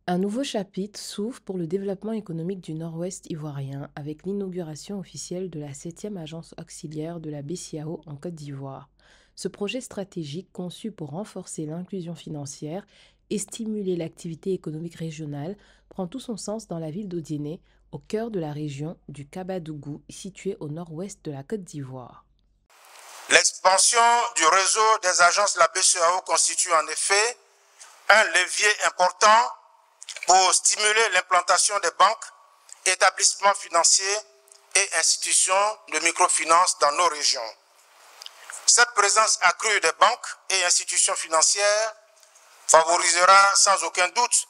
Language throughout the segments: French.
Un nouveau chapitre s'ouvre pour le développement économique du Nord-Ouest ivoirien avec l'inauguration officielle de la 7e agence auxiliaire de la BCAO en Côte d'Ivoire. Ce projet stratégique conçu pour renforcer l'inclusion financière et stimuler l'activité économique régionale prend tout son sens dans la ville d'Odiéné, au cœur de la région du Kabadougou, située au nord-ouest de la Côte d'Ivoire. L'expansion du réseau des agences de la BCEAO constitue en effet un levier important pour stimuler l'implantation des banques, établissements financiers et institutions de microfinance dans nos régions. Cette présence accrue des banques et institutions financières favorisera sans aucun doute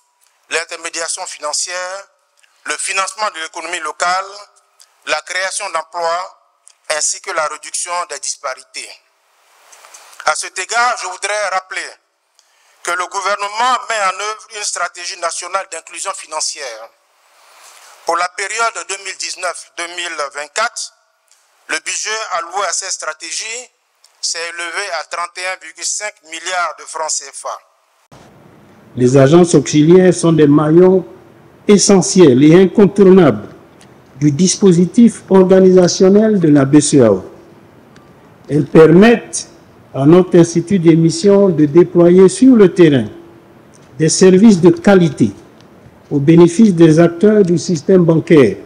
l'intermédiation financière, le financement de l'économie locale, la création d'emplois ainsi que la réduction des disparités. À cet égard, je voudrais rappeler que le gouvernement met en œuvre une stratégie nationale d'inclusion financière. Pour la période 2019-2024, le budget alloué à cette stratégie s'est élevé à 31,5 milliards de francs CFA. Les agences auxiliaires sont des maillons essentiels et incontournables du dispositif organisationnel de la BCEAO. Elles permettent à notre institut d'émission de déployer sur le terrain des services de qualité au bénéfice des acteurs du système bancaire,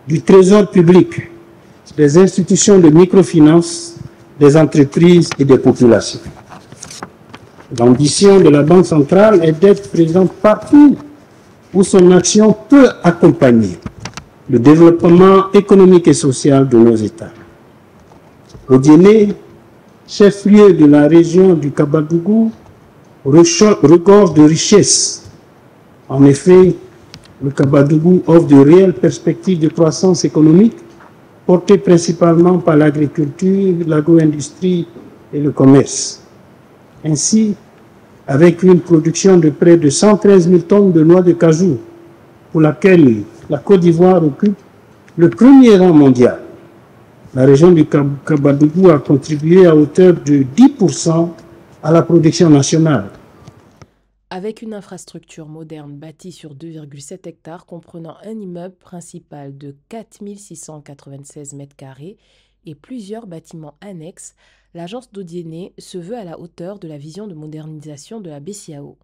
du trésor public, des institutions de microfinance, des entreprises et des populations. L'ambition de la Banque centrale est d'être présente partout où son action peut accompagner le développement économique et social de nos États. Odiéné, chef-lieu de la région du Kabadougou, regorge de richesses. En effet, le Kabadougou offre de réelles perspectives de croissance économique portées principalement par l'agriculture, l'agro-industrie et le commerce. Ainsi, avec une production de près de 113 000 tonnes de noix de cajou, pour laquelle la Côte d'Ivoire occupe le premier rang mondial. La région du Kabadougou a contribué à hauteur de 10% à la production nationale. Avec une infrastructure moderne bâtie sur 2,7 hectares comprenant un immeuble principal de 4 696 mètres carrés et plusieurs bâtiments annexes, l'agence d'Odiéné se veut à la hauteur de la vision de modernisation de la BCEAO.